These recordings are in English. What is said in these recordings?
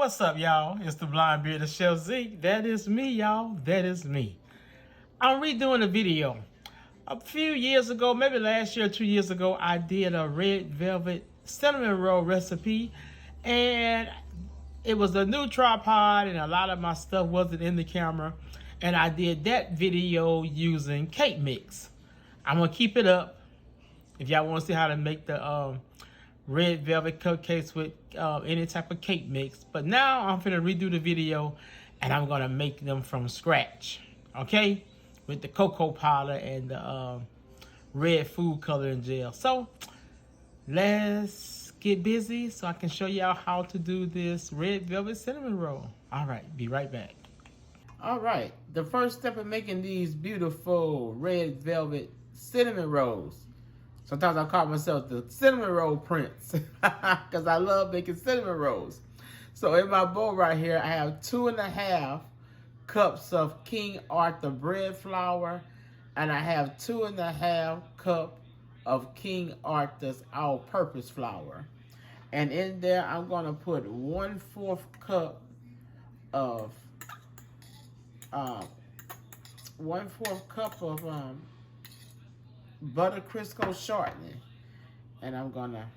What's up, y'all? It's the Blind Bearded Chef Z. That is me, y'all. That is me. I'm redoing a video. A few years ago, maybe last year or 2 years ago, I did a red velvet cinnamon roll recipe, and it was a new tripod, and a lot of my stuff wasn't in the camera, and I did that video using cake mix. I'm gonna keep it up if y'all want to see how to make the red velvet cupcakes with any type of cake mix. But now I'm finna redo the video, and I'm gonna make them from scratch, okay? With the cocoa powder and the red food coloring gel. So let's get busy so I can show y'all how to do this red velvet cinnamon roll. All right, be right back. All right, the first step in making these beautiful red velvet cinnamon rolls. Sometimes I call myself the cinnamon roll prince because I love making cinnamon rolls. So in my bowl right here, I have 2.5 cups of King Arthur bread flour, and I have 2.5 cups of King Arthur's all-purpose flour. And in there, I'm gonna put 1/4 cup of butter Crisco shortening, and I'm gonna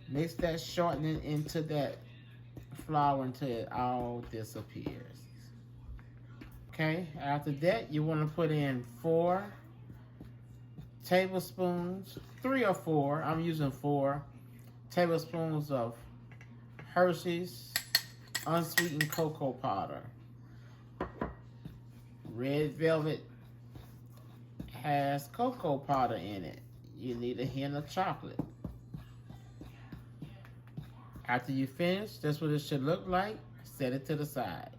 mix that shortening into that flour until it all disappears. Okay, after that you want to put in 4 tablespoons, 3 or 4, I'm using 4 tablespoons of Hershey's unsweetened cocoa powder. Red velvet has cocoa powder in it. You need a hint of chocolate. After you finish, that's what it should look like. Set it to the side.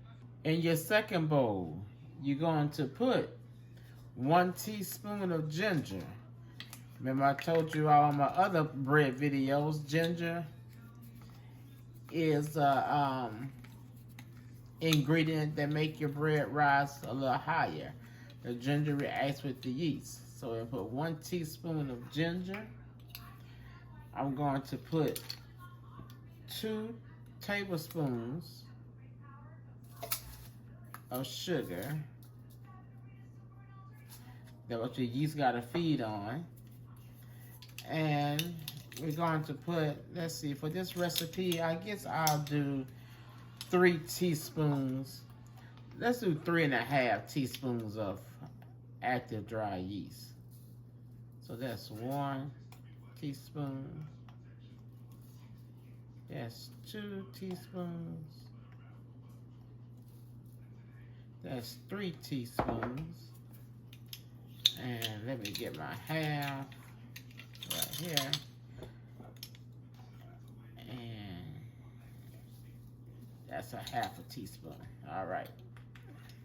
In your second bowl, you're going to put 1 teaspoon of ginger. Remember I told you all on my other bread videos, ginger is an ingredient that make your bread rise a little higher. The ginger reacts with the yeast. So I put 1 teaspoon of ginger. I'm going to put 2 tablespoons of sugar. That's what your yeast got to feed on. And we're going to put, let's see, for this recipe, I guess I'll do 3 teaspoons. Let's do 3.5 teaspoons of active dry yeast. So that's 1 teaspoon. That's 2 teaspoons. That's 3 teaspoons. And let me get my half right here. And that's a 1/2 teaspoon. All right.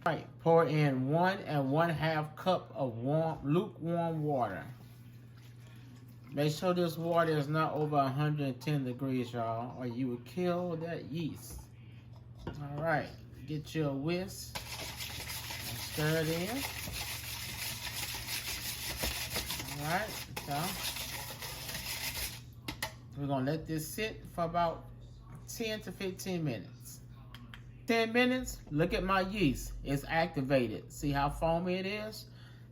Right, pour in 1 1/2 cup of lukewarm water. Make sure this water is not over 110 degrees, y'all, or you will kill that yeast. All right, get your whisk and stir it in. All right, so we're gonna let this sit for about 10 to 15 minutes. 10 minutes, look at my yeast. It's activated. See how foamy it is?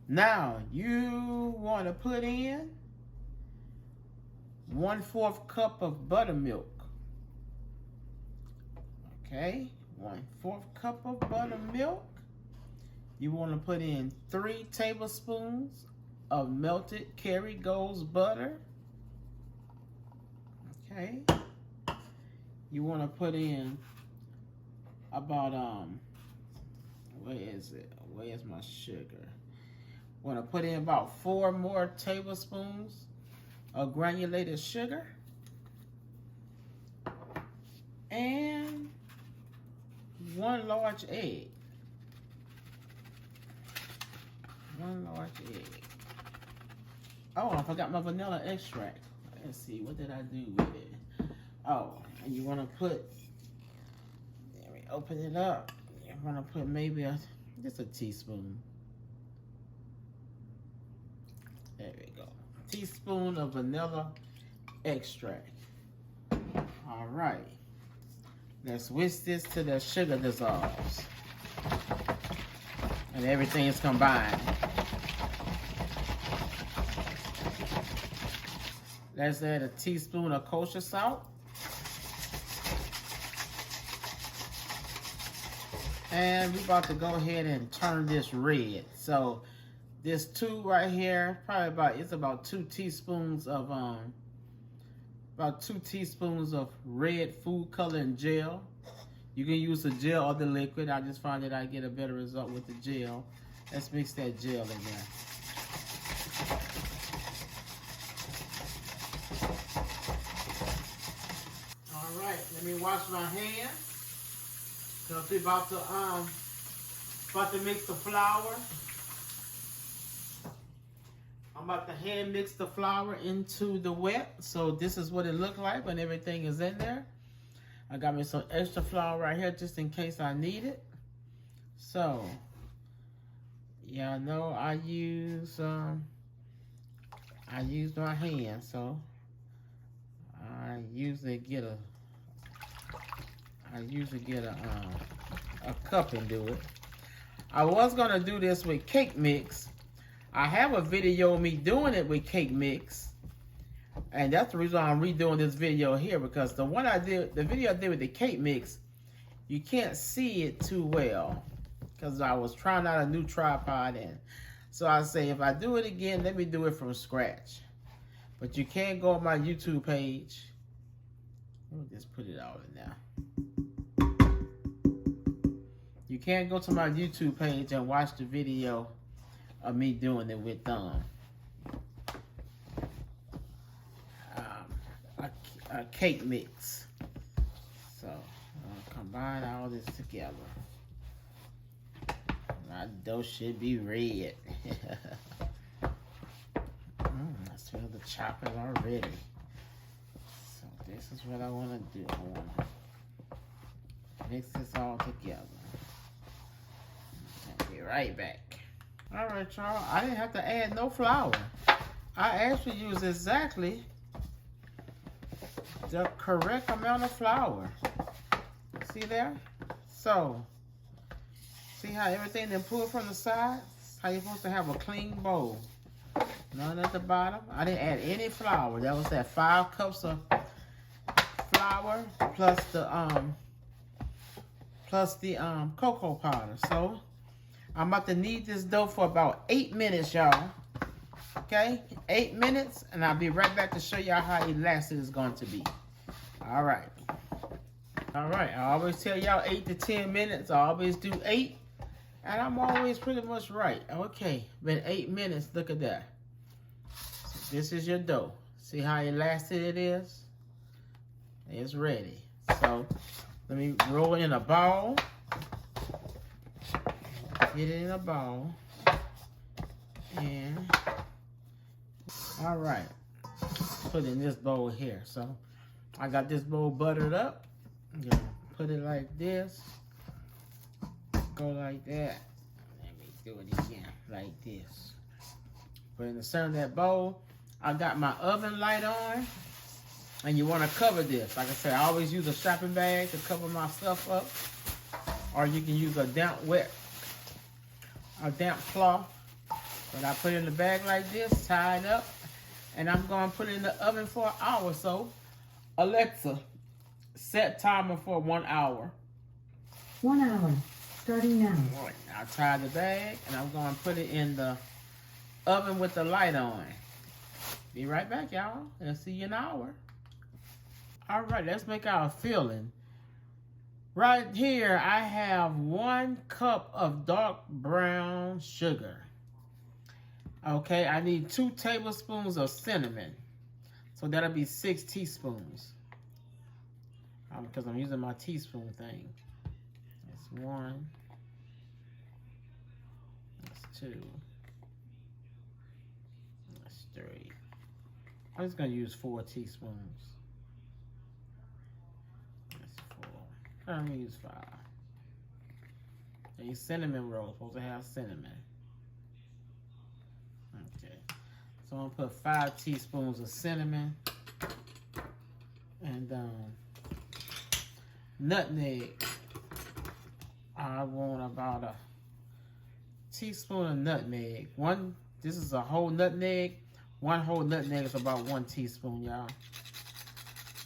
Now, you want to put in 1/4 cup of buttermilk. Okay, 1/4 cup of buttermilk. You want to put in 3 tablespoons of melted Kerrygold butter. Okay. You want to put in about where is it? Where's my sugar? Want to put in about 4 more tablespoons of granulated sugar, and 1 large egg. 1 large egg. Oh, I forgot my vanilla extract. Let's see, what did I do with it? Oh, and you want to put, let me open it up. You want to put maybe just a teaspoon. There we go. Teaspoon of vanilla extract. All right. Let's whisk this till the sugar dissolves. And everything is combined. Let's add a teaspoon of kosher salt. And we're about to go ahead and turn this red. So this two right here, it's about 2 teaspoons of red food coloring gel. You can use the gel or the liquid. I just find that I get a better result with the gel. Let's mix that gel in there. All right, let me wash my hands. So we're about to mix the flour. I'm about to hand mix the flour into the wet. So this is what it looked like when everything is in there. I got me some extra flour right here just in case I need it. So, yeah, I know I use my hand, so I usually get a cup and do it. I was gonna do this with cake mix. I have a video of me doing it with cake mix. And that's the reason I'm redoing this video here, because the video I did with the cake mix, you can't see it too well because I was trying out a new tripod, and so I say if I do it again, let me do it from scratch. But you can't go on my YouTube page. Let me just put it all in now. You can't go to my YouTube page and watch the video of me doing it with a cake mix. So I'll combine all this together. My dough should be red. I smell the chocolate already. So this is what I want to do. I want to mix this all together. I'll be right back. All right, y'all. I didn't have to add no flour. I actually used exactly the correct amount of flour. See there? So, see how everything then pulled from the sides? How you're supposed to have a clean bowl. None at the bottom. I didn't add any flour. That was that 5 cups of flour plus the cocoa powder. So I'm about to knead this dough for about 8 minutes, y'all. Okay, 8 minutes, and I'll be right back to show y'all how elastic it's going to be. All right. I always tell y'all 8 to 10 minutes. I always do 8, and I'm always pretty much right. Okay, been 8 minutes. Look at that. So this is your dough. See how elastic it is? It's ready. So let me roll it in a ball. Get it in a ball. And all right, put in this bowl here. So I got this bowl buttered up. I'm gonna put it like this. Go like that. Let me do it again, like this. Put in the center of that bowl. I got my oven light on. And you want to cover this. Like I said, I always use a shopping bag to cover my stuff up. Or you can use a damp cloth. But I put it in the bag like this, tie it up, and I'm going to put it in the oven for an hour or so. Alexa, set timer for 1 hour. 1 hour, starting now. All right, I'll tie the bag, and I'm going to put it in the oven with the light on. Be right back, y'all. I'll see you in an hour. All right, let's make our filling. Right here, I have 1 cup of dark brown sugar. Okay, I need 2 tablespoons of cinnamon. So that'll be 6 teaspoons. Because I'm using my teaspoon thing. That's 1. That's 2. That's 3. I'm just going to use 4 teaspoons. That's 4. I'm going to use 5. These cinnamon rolls supposed to have cinnamon. Okay. So I'm going to put 5 teaspoons of cinnamon. And nutmeg. I want about a teaspoon of nutmeg. This is a whole nutmeg. One whole nutmeg is about 1 teaspoon, y'all.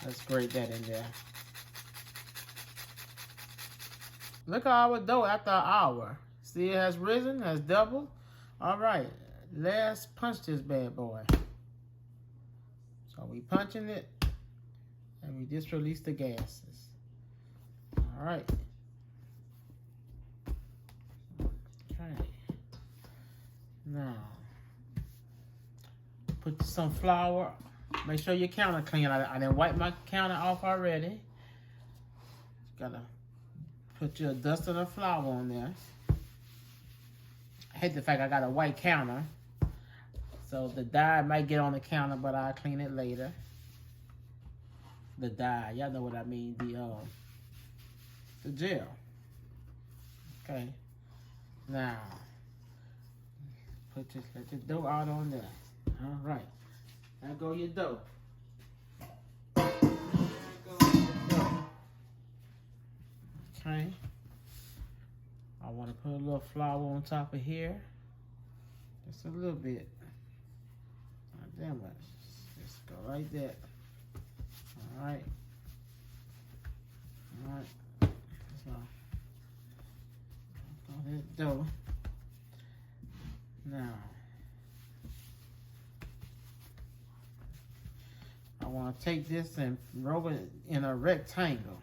Let's grate that in there. Look at our dough after an hour. See, it has risen, has doubled. All right, let's punch this bad boy. So we punching it, and we just release the gases. All right. Okay. Now, put some flour. Make sure your counter clean. I didn't wipe my counter off already. Gotta put your dust of flour on there. I hate the fact I got a white counter, so the dye might get on the counter, but I'll clean it later. The dye, y'all know what I mean, the gel. Okay, now let your dough out on there. All right, now go your dough. Okay. I want to put a little flour on top of here. Just a little bit. Not that much. Just go like that. Alright. Alright. So, go that dough. Now, I want to take this and roll it in a rectangle.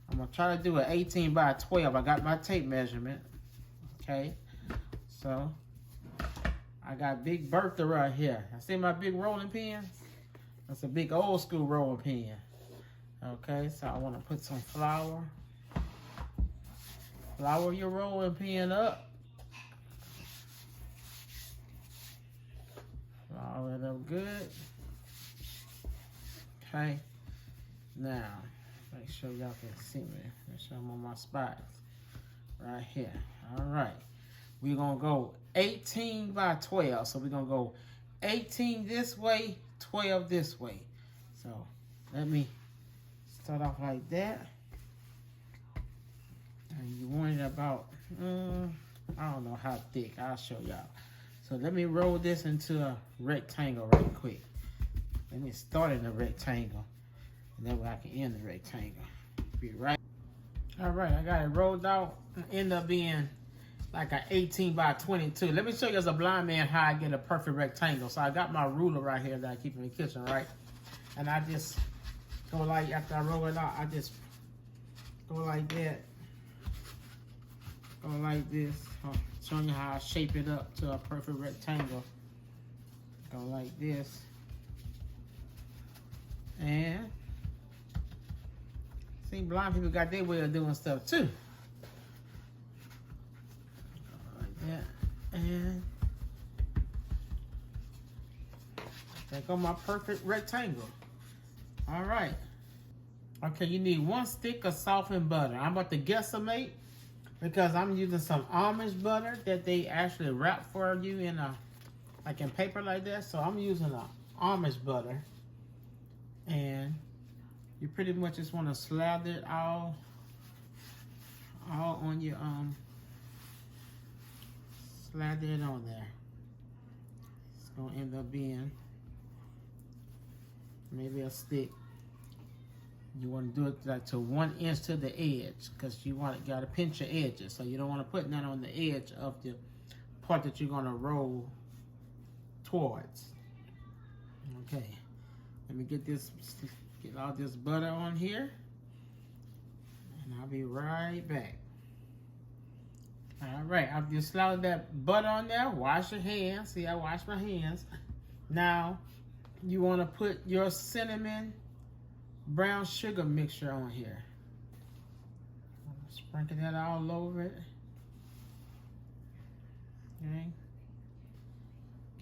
I'm going to try to do an 18 by 12. I got my tape measurement. Okay. So, I got Big Bertha right here. I see my big rolling pin? That's a big old school rolling pin. Okay. So, I want to put some flour. Flour your rolling pin up. Flour it up good. Okay. Now, make sure y'all can see me. Make sure I'm on my spots. Right here. All right. We're going to go 18 by 12. So we're going to go 18 this way, 12 this way. So let me start off like that. And you want it about, I don't know how thick. I'll show y'all. So let me roll this into a rectangle right quick. Let me start in a rectangle. And that way I can end the rectangle. Be right. All right, I got it rolled out. End up being like an 18 by 22. Let me show you as a blind man how I get a perfect rectangle. So I got my ruler right here that I keep in the kitchen, right? And I just go like, after I roll it out, I just go like that. Go like this. Showing you how I shape it up to a perfect rectangle. Go like this. And see, blind people got their way of doing stuff too. Like that. And there go my perfect rectangle. All right. Okay, you need 1 stick of softened butter. I'm about to guesstimate because I'm using some Amish butter that they actually wrap for you in a, like in paper like that. So I'm using a Amish butter. And you pretty much just want to slather it all on your slather it on there. It's gonna end up being maybe a stick. You want to do it like to 1 inch to the edge, because you gotta pinch your edges, so you don't want to put none on the edge of the part that you're gonna roll towards. Okay. Let me get all this butter on here, and I'll be right back. All right, I've just slathered that butter on there. Wash your hands. See, I wash my hands. Now, you want to put your cinnamon brown sugar mixture on here. Sprinkle that all over it. Okay.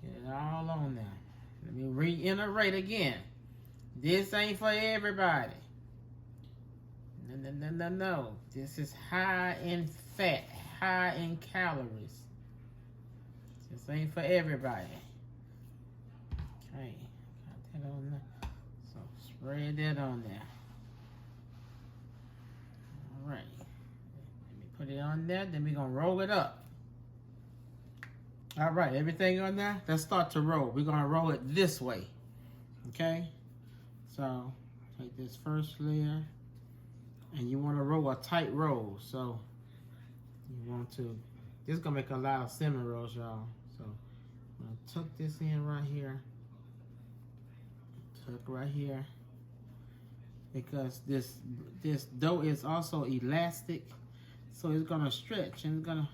Get it all on there. Let me reiterate again. This ain't for everybody. No. This is high in fat, high in calories. This ain't for everybody. Okay, got that on there. So spread that on there. Put it on there, then we're gonna roll it up. All right, everything on there, let's start to roll. We're gonna roll it this way, okay? So, take this first layer, and you wanna roll a tight roll. So, you want to, this is gonna make a lot of cinnamon rolls, y'all. So, I'm gonna tuck this in right here. Tuck right here. Because this dough is also elastic, so it's gonna stretch and it's gonna.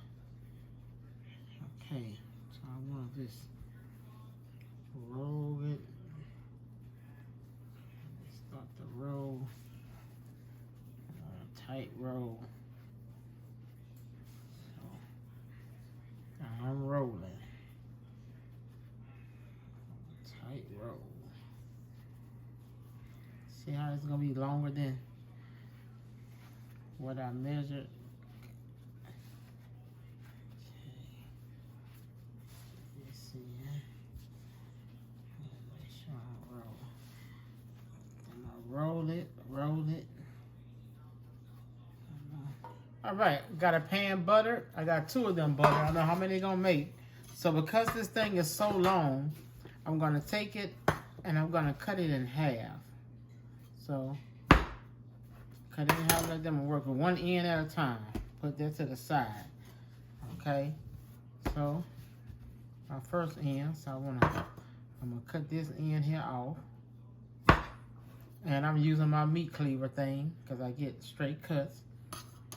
Okay, so I want to just roll it. Start the roll. Tight roll. So I'm rolling. Tight roll. See how it's gonna be longer than what I measured. Okay. Let's see. Make sure I roll. Then I roll it. All right, got a pan butter. I got 2 of them butter. I don't know how many gonna make. So because this thing is so long, I'm gonna take it and I'm gonna cut it in half. So, cut it in half, let them work with one end at a time. Put that to the side. Okay? So, my first end, so I'm gonna cut this end here off. And I'm using my meat cleaver thing, because I get straight cuts.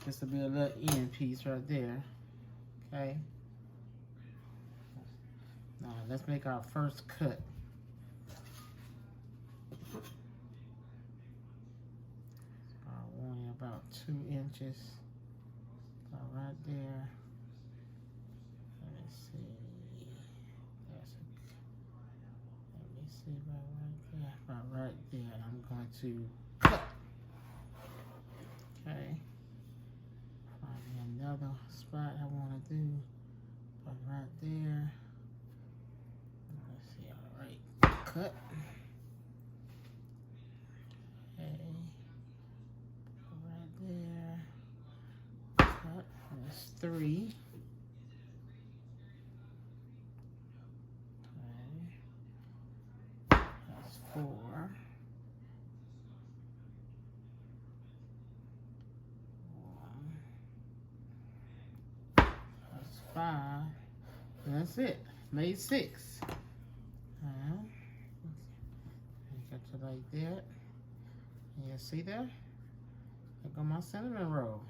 This will be a little end piece right there. Okay? Now, let's make our first cut. About 2 inches, about right there. Let me see. Let me see about right there. About right there. I'm going to cut. Okay. Find another spot I want to do. About right there. Let's see. All right. Cut. Okay. There. Cut. That's 3. Okay. That's 4. 1. That's 5. And that's it. Made 6. Got it like that. You see there? There go my cinnamon roll.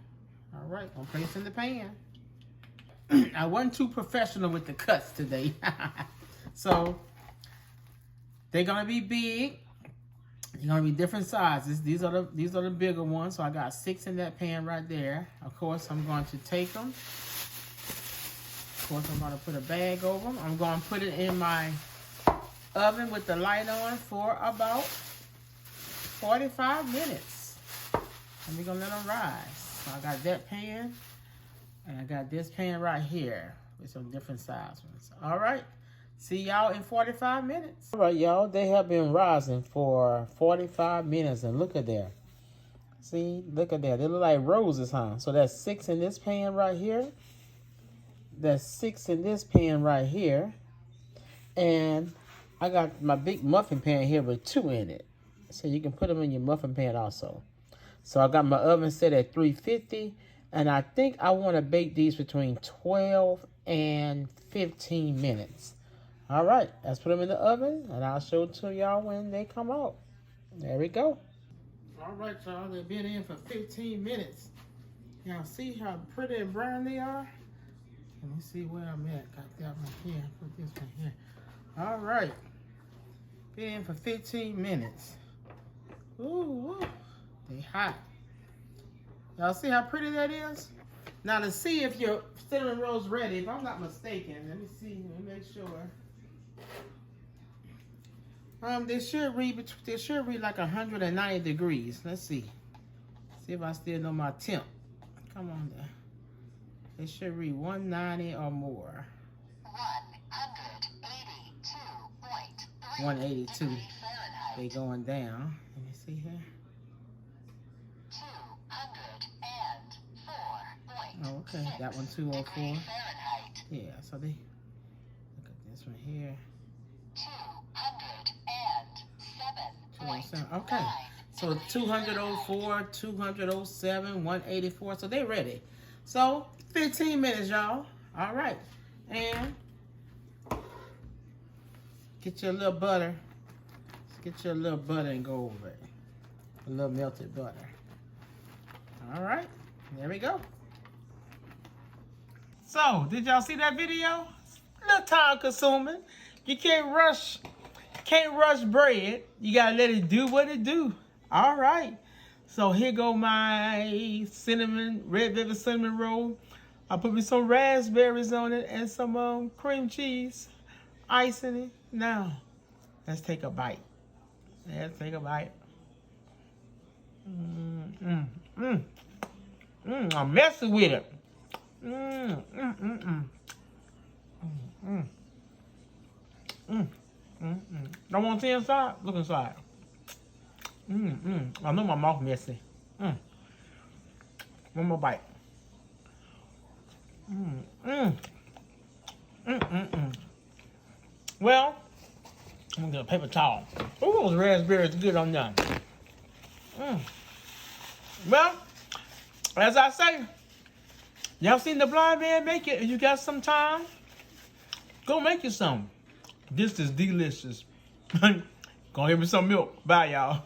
All right, I'm place in the pan. I wasn't too professional with the cuts today. So, they're gonna be big. They're gonna be different sizes. These are the bigger ones. So I got 6 in that pan right there. Of course, I'm going to take them. Of course, I'm gonna put a bag over them. I'm gonna put it in my oven with the light on for about 45 minutes. And we're gonna let them rise. So I got that pan, and I got this pan right here with some different size ones. All right, see y'all in 45 minutes. All right, y'all, they have been rising for 45 minutes, and look at there. See, look at that. They look like roses, huh? So that's 6 in this pan right here. That's 6 in this pan right here. And I got my big muffin pan here with 2 in it. So you can put them in your muffin pan also. So I got my oven set at 350, and I think I want to bake these between 12 and 15 minutes. All right, let's put them in the oven, and I'll show it to y'all when they come out. There we go. All right, y'all, they've been in for 15 minutes. Y'all see how pretty and brown they are? Let me see where I'm at. Got that one here. Put this one here. All right. Been in for 15 minutes. Ooh, they hot. Y'all see how pretty that is? Now to see if your cinnamon roll's ready, if I'm not mistaken, let me see, let me make sure. They should read like 190 degrees. Let's see. See if I still know my temp. Come on there. They should read 190 or more. 182.3. 182. They going down. Let me see here. 204. Okay, that one 204. Yeah, so they look at this one here. 207. Okay. So 204, 207, 184. So they ready. So 15 minutes, y'all. All right. And get your little butter. Get your little butter and go over it. A little melted butter. All right. There we go. So, did y'all see that video? A little time consuming. You can't rush bread. You gotta let it do what it do. All right. So here go my red velvet cinnamon roll. I put me some raspberries on it and some cream cheese, ice in it. Now, let's take a bite. Let's take a bite. I'm messing with it. Don't want to see inside? Look inside. I know my mouth messy. One more bite. Well, I'm gonna get a paper towel. Ooh, those raspberries good on them. Well, as I say, y'all seen the blind man make it. If you got some time, go make you some. This is delicious. Go give me some milk. Bye, y'all.